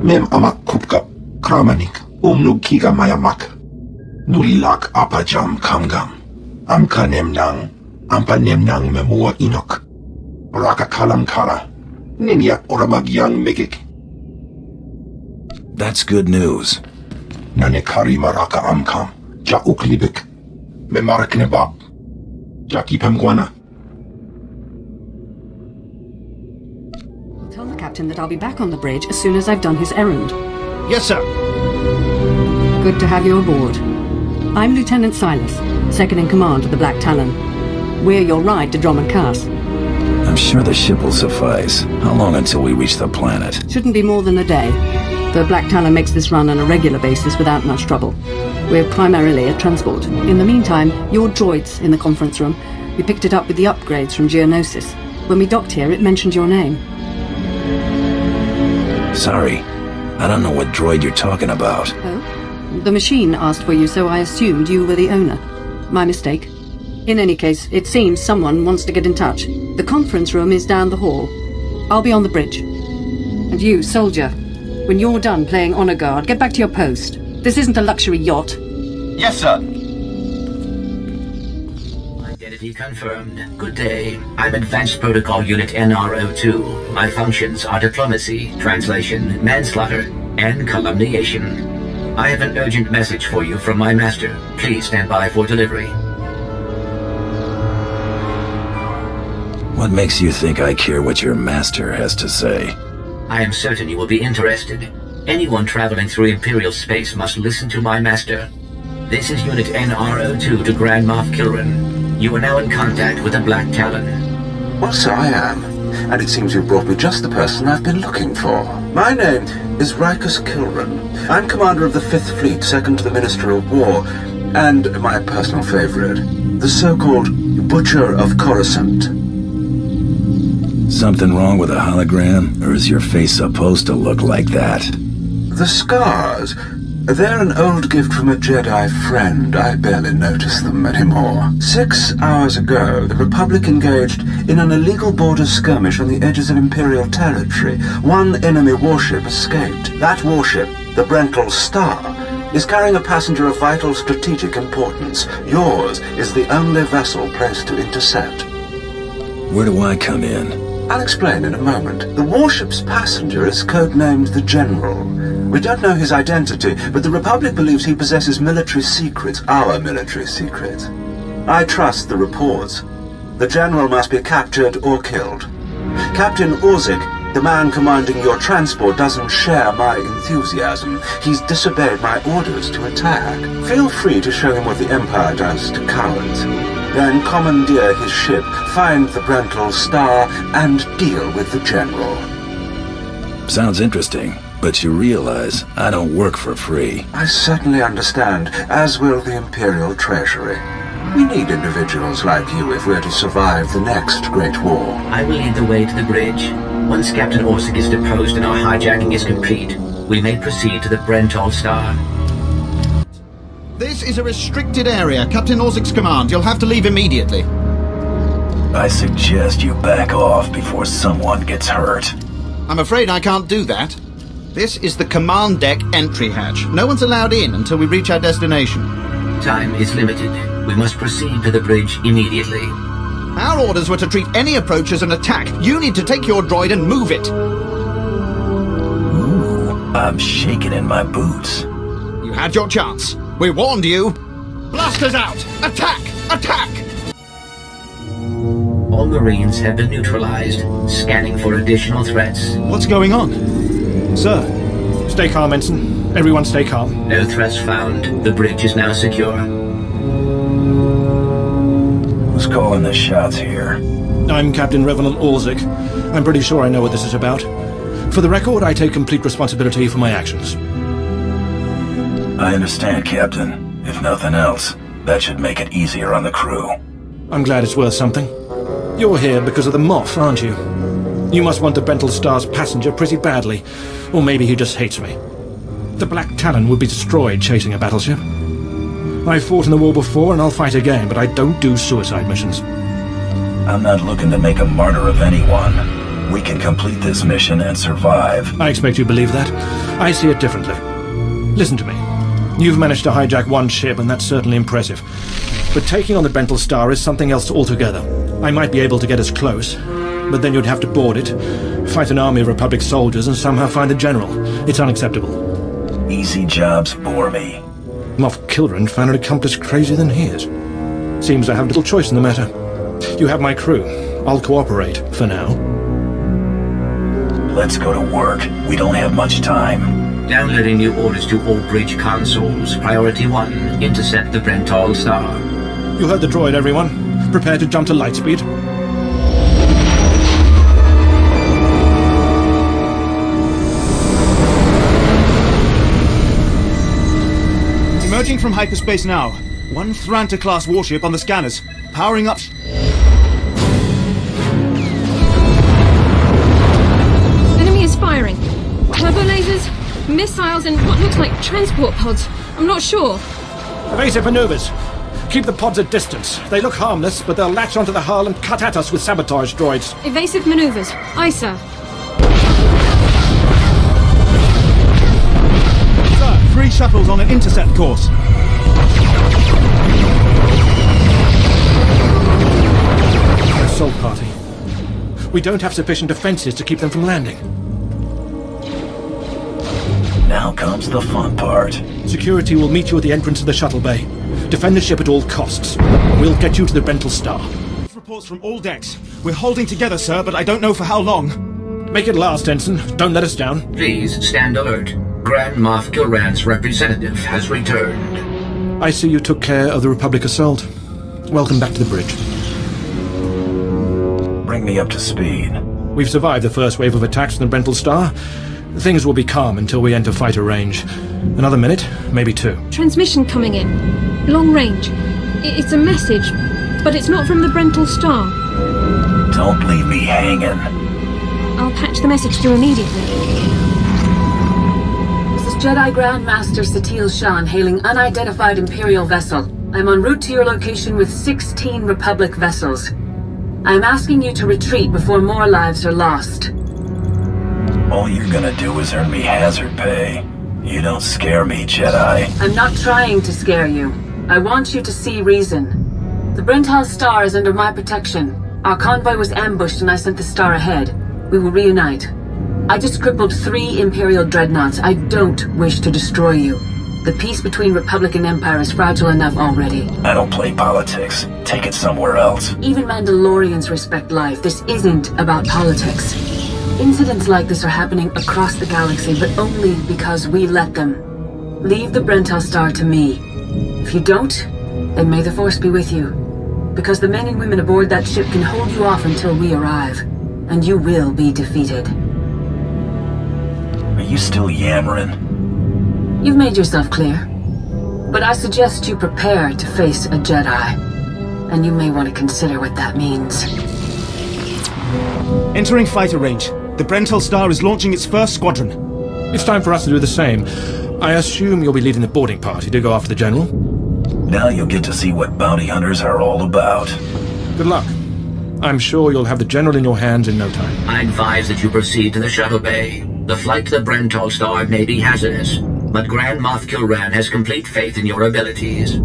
Mem amak kupka kramanik umnu kiga mayamak. Nulilak apajam kamgam. Amka nemnang, ampa nemnang memua inok. Raka kalam kala. Ninyak oramagyang megik. That's good news. Nanekari maraka amkam. Ja uklibik. Memarak nebab. Ja kipemguana. Tell the captain that I'll be back on the bridge as soon as I've done his errand. Yes, sir. Good to have you aboard. I'm Lieutenant Silas, second in command of the Black Talon. We're your ride to Drummond Cass. I'm sure the ship will suffice. How long until we reach the planet? Shouldn't be more than a day. The Black Talon makes this run on a regular basis without much trouble. We're primarily a transport. In the meantime, your droid's in the conference room. We picked it up with the upgrades from Geonosis. When we docked here, it mentioned your name. Sorry. I don't know what droid you're talking about. Oh? The machine asked for you, so I assumed you were the owner. My mistake. In any case, it seems someone wants to get in touch. The conference room is down the hall. I'll be on the bridge. And you, soldier, when you're done playing honor guard, get back to your post. This isn't a luxury yacht. Yes, sir. Identity confirmed. Good day. I'm Advanced Protocol Unit NRO2. My functions are diplomacy, translation, manslaughter, and calumniation. I have an urgent message for you from my master. Please stand by for delivery. What makes you think I care what your master has to say? I am certain you will be interested. Anyone traveling through Imperial space must listen to my master. This is Unit NRO2 to Grand Moff Kilran. You are now in contact with the Black Talon. Well, so I am. And it seems you've brought me just the person I've been looking for. My name is Rikus Kilran. I'm commander of the 5th Fleet, second to the Minister of War, and my personal favorite, the so-called Butcher of Coruscant. Something wrong with a hologram, or is your face supposed to look like that? The scars, they're an old gift from a Jedi friend. I barely notice them anymore. 6 hours ago, the Republic engaged in an illegal border skirmish on the edges of Imperial territory. One enemy warship escaped. That warship, the Brental Star, is carrying a passenger of vital strategic importance. Yours is the only vessel placed to intercept. Where do I come in? I'll explain in a moment. The warship's passenger is codenamed the General. We don't know his identity, but the Republic believes he possesses military secrets, our military secrets. I trust the reports. The General must be captured or killed. Captain Orzik, the man commanding your transport, doesn't share my enthusiasm. He's disobeyed my orders to attack. Feel free to show him what the Empire does to cowards. Then commandeer his ship, find the Brental Star, and deal with the General. Sounds interesting, but you realize I don't work for free. I certainly understand, as will the Imperial Treasury. We need individuals like you if we're to survive the next Great War. I will lead the way to the bridge. Once Captain Orzik is deposed and our hijacking is complete, we may proceed to the Brental Star. This is a restricted area. Captain Orzik's command. You'll have to leave immediately. I suggest you back off before someone gets hurt. I'm afraid I can't do that. This is the command deck entry hatch. No one's allowed in until we reach our destination. Time is limited. We must proceed to the bridge immediately. Our orders were to treat any approach as an attack. You need to take your droid and move it. Ooh, I'm shaking in my boots. You had your chance. We warned you. Blasters out! Attack! Attack! All Marines have been neutralized. Scanning for additional threats. What's going on? Sir, stay calm, Ensign. Everyone stay calm. No threats found. The bridge is now secure. Who's calling the shots here? I'm Captain Revenant Orzik. I'm pretty sure I know what this is about. For the record, I take complete responsibility for my actions. I understand, Captain. If nothing else, that should make it easier on the crew. I'm glad it's worth something. You're here because of the Moff, aren't you? You must want the Brental Star's passenger pretty badly. Or maybe he just hates me. The Black Talon would be destroyed chasing a battleship. I've fought in the war before and I'll fight again, but I don't do suicide missions. I'm not looking to make a martyr of anyone. We can complete this mission and survive. I expect you believe that. I see it differently. Listen to me. You've managed to hijack one ship, and that's certainly impressive. But taking on the Brental Star is something else altogether. I might be able to get us close, but then you'd have to board it, fight an army of Republic soldiers, and somehow find the General. It's unacceptable. Easy jobs bore me. Moff Kilran found an accomplice crazier than his. Seems I have little choice in the matter. You have my crew. I'll cooperate, for now. Let's go to work. We don't have much time. Downloading new orders to all bridge consoles. Priority 1, intercept the Brental Star. You heard the droid, everyone. Prepare to jump to lightspeed. Emerging from hyperspace now. One Thranta-class warship on the scanners. Powering up... Enemy is firing. Turbo lasers, missiles, and what looks like transport pods. I'm not sure. Evasive maneuvers. Keep the pods at distance. They look harmless, but they'll latch onto the hull and cut at us with sabotage droids. Evasive maneuvers. Aye, sir. Sir, 3 shuttles on an intercept course. Assault party. We don't have sufficient defenses to keep them from landing. Now comes the fun part. Security will meet you at the entrance of the shuttle bay. Defend the ship at all costs. We'll get you to the Brental Star. Reports from all decks. We're holding together, sir, but I don't know for how long. Make it last, Ensign. Don't let us down. Please stand alert. Grand Moff Kilran's representative has returned. I see you took care of the Republic assault. Welcome back to the bridge. Bring me up to speed. We've survived the first wave of attacks from the Brental Star. Things will be calm until we enter fighter range. Another minute, maybe 2. Transmission coming in. Long range. It's a message, but it's not from the Brental Star. Don't leave me hanging. I'll patch the message through immediately. This is Jedi Grand Master Satil Shan hailing unidentified Imperial vessel. I'm en route to your location with 16 Republic vessels. I'm asking you to retreat before more lives are lost. All you're gonna do is earn me hazard pay. You don't scare me, Jedi. I'm not trying to scare you. I want you to see reason. The Brental Star is under my protection. Our convoy was ambushed and I sent the Star ahead. We will reunite. I just crippled 3 Imperial dreadnoughts. I don't wish to destroy you. The peace between Republic and Empire is fragile enough already. I don't play politics. Take it somewhere else. Even Mandalorians respect life. This isn't about politics. Incidents like this are happening across the galaxy, but only because we let them. Leave the Brental Star to me. If you don't, then may the Force be with you. Because the men and women aboard that ship can hold you off until we arrive. And you will be defeated. Are you still yammering? You've made yourself clear. But I suggest you prepare to face a Jedi. And you may want to consider what that means. Entering fighter range. The Brental Star is launching its first squadron. It's time for us to do the same. I assume you'll be leading the boarding party to go after the General? Now you'll get to see what bounty hunters are all about. Good luck. I'm sure you'll have the General in your hands in no time. I advise that you proceed to the shuttle bay. The flight to the Brental Star may be hazardous, but Grand Moff Kilran has complete faith in your abilities.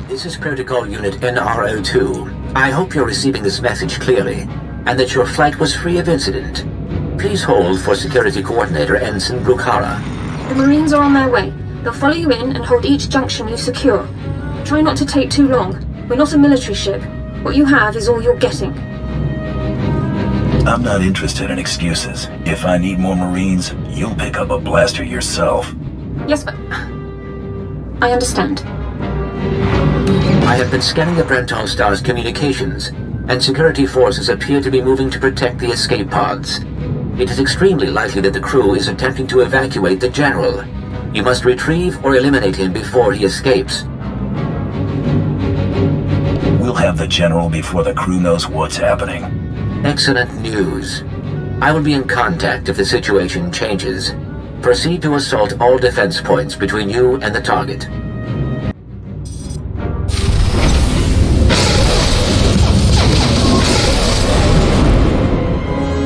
This is Protocol Unit NRO2. I hope you're receiving this message clearly, and that your flight was free of incident. Please hold for Security Coordinator Ensign Brukhara. The Marines are on their way. They'll follow you in and hold each junction you secure. Try not to take too long. We're not a military ship. What you have is all you're getting. I'm not interested in excuses. If I need more Marines, you'll pick up a blaster yourself. Yes, but... I understand. I have been scanning the Brental Star's communications, and security forces appear to be moving to protect the escape pods. It is extremely likely that the crew is attempting to evacuate the General. You must retrieve or eliminate him before he escapes. We'll have the General before the crew knows what's happening. Excellent news. I will be in contact if the situation changes. Proceed to assault all defense points between you and the target.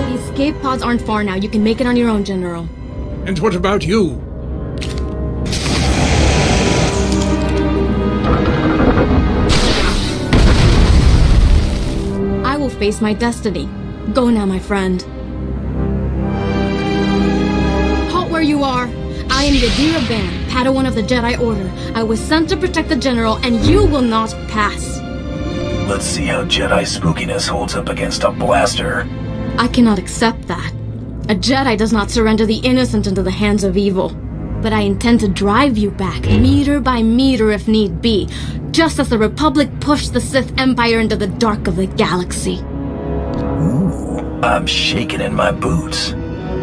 The escape pods aren't far now. You can make it on your own, General. And what about you? I will face my destiny. Go now, my friend. Halt where you are. I am Yadira Ban, Padawan of the Jedi Order. I was sent to protect the General, and you will not pass. Let's see how Jedi spookiness holds up against a blaster. I cannot accept that. A Jedi does not surrender the innocent into the hands of evil. But I intend to drive you back, meter by meter if need be, just as the Republic pushed the Sith Empire into the dark of the galaxy. Ooh, I'm shaking in my boots.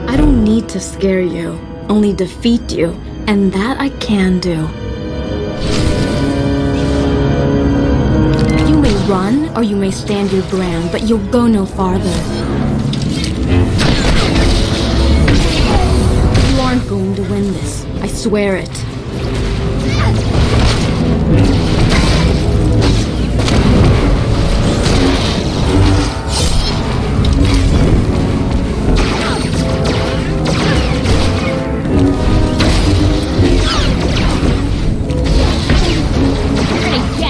I don't need to scare you, only defeat you, and that I can do. You may run, or you may stand your ground, but you'll go no farther. You aren't going to win this. I swear it.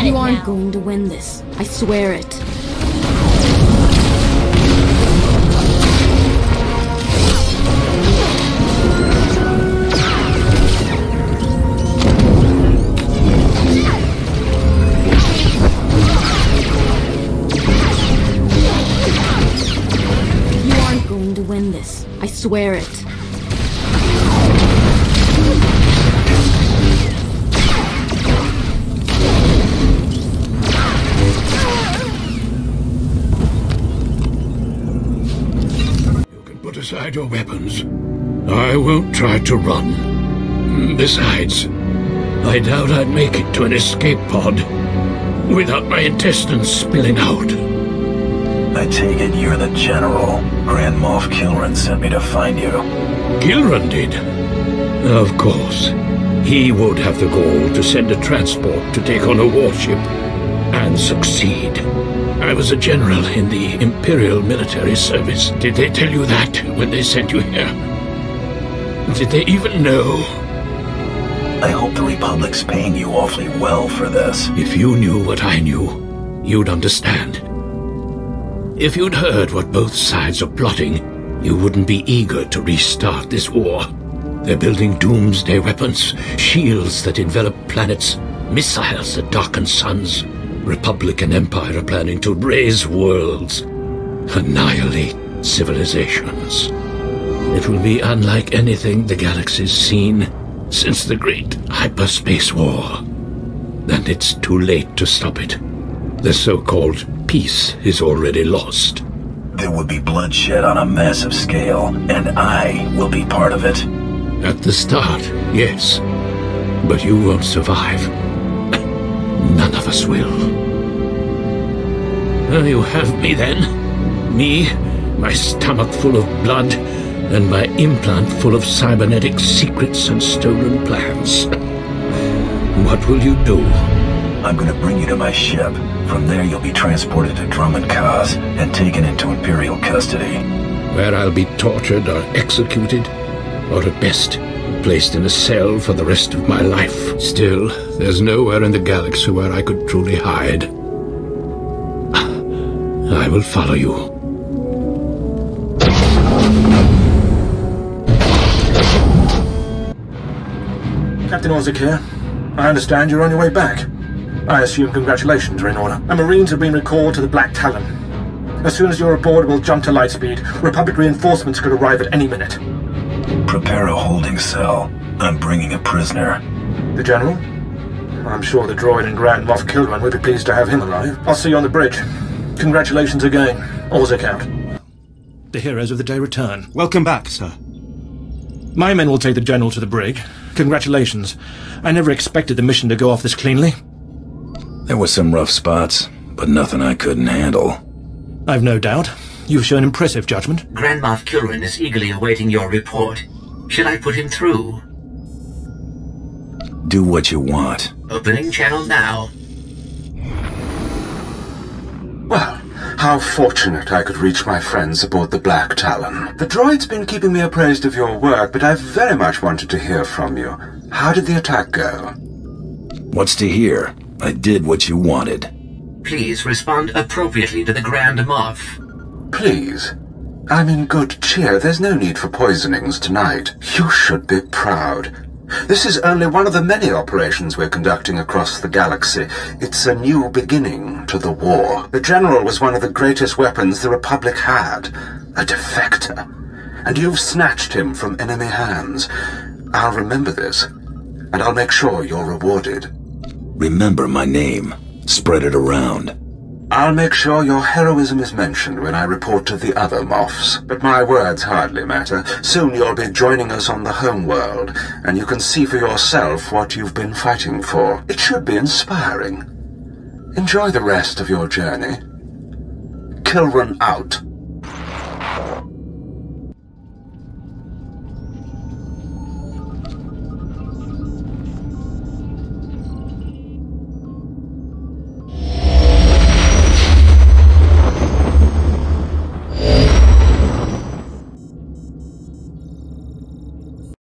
You aren't going to win this. I swear it. I swear it. You can put aside your weapons. I won't try to run. Besides, I doubt I'd make it to an escape pod without my intestines spilling out. I take it you're the General. Grand Moff Kilran sent me to find you. Kilran did? Of course. He would have the gall to send a transport to take on a warship and succeed. I was a general in the Imperial military service. Did they tell you that when they sent you here? Did they even know? I hope the Republic's paying you awfully well for this. If you knew what I knew, you'd understand. If you'd heard what both sides are plotting, you wouldn't be eager to restart this war. They're building doomsday weapons, shields that envelop planets, missiles that darken suns. Republic and Empire are planning to raise worlds, annihilate civilizations. It will be unlike anything the galaxy's seen since the Great Hyperspace War. And it's too late to stop it. The so-called peace is already lost. There would be bloodshed on a massive scale, and I will be part of it. At the start, yes. But you won't survive. None of us will. You have me then. Me, my stomach full of blood, and my implant full of cybernetic secrets and stolen plans. What will you do? I'm gonna bring you to my ship. From there you'll be transported to Dromund Kaas and taken into Imperial custody. Where I'll be tortured or executed, or at best, placed in a cell for the rest of my life. Still, there's nowhere in the galaxy where I could truly hide. I will follow you. Captain Orzik here. I understand you're on your way back. I assume congratulations are in order. Our Marines have been recalled to the Black Talon. As soon as you're aboard, we'll jump to lightspeed. Republic reinforcements could arrive at any minute. Prepare a holding cell. I'm bringing a prisoner. The General? I'm sure the droid and Grand Moff Kilran would be pleased to have him alive. I'll see you on the bridge. Congratulations again. Orzik out. The heroes of the day return. Welcome back, sir. My men will take the General to the brig. Congratulations. I never expected the mission to go off this cleanly. There were some rough spots, but nothing I couldn't handle. I've no doubt. You've shown impressive judgment. Grand Moff Kilrin is eagerly awaiting your report. Should I put him through? Do what you want. Opening channel now. Well, how fortunate I could reach my friends aboard the Black Talon. The droid's been keeping me appraised of your work, but I very much wanted to hear from you. How did the attack go? What's to hear? I did what you wanted. Please respond appropriately to the Grand Moff. Please. I'm in good cheer. There's no need for poisonings tonight. You should be proud. This is only one of the many operations we're conducting across the galaxy. It's a new beginning to the war. The General was one of the greatest weapons the Republic had. A defector. And you've snatched him from enemy hands. I'll remember this, and I'll make sure you're rewarded. Remember my name. Spread it around. I'll make sure your heroism is mentioned when I report to the other Moffs. But my words hardly matter. Soon you'll be joining us on the homeworld, and you can see for yourself what you've been fighting for. It should be inspiring. Enjoy the rest of your journey. Kilrin out.